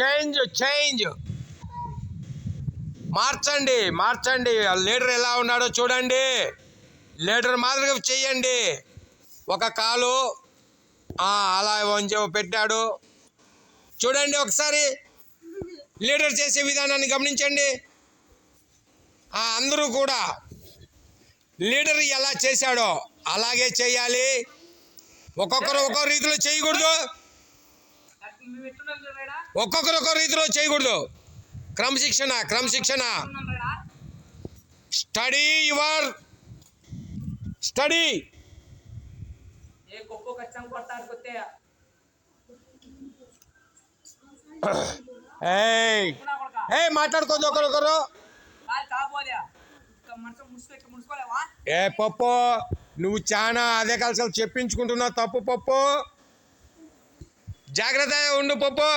Change change మార్చండి మార్చండి. Leader ఎలా ఉన్నాడో చూడండి. లీడర్ మాదిరిగా చెయ్యండి. ఒక కాలు అలా వంచి పెట్టాడు చూడండి. ఒకసారి లీడర్ చేసే విధానాన్ని గమనించండి. అందరూ కూడా లీడర్ ఎలా చేశాడో అలాగే చేయాలి. ఒక్కొక్కరు ఒక్కో రీతిలో చేయకూడదు. ఒక్కొక్కరు ఒక్కో రీతిలో చేయకూడదు. క్రమశిక్షణ క్రమశిక్షణ. Study your study. మాట్లాడుకోండి ఒకరొకరు. పప్పు నువ్వు చాలా అదే కలిసి చెప్పించుకుంటున్నావు. తప్పు పప్పు. జాగ్రత్తగా ఉండు పప్పు.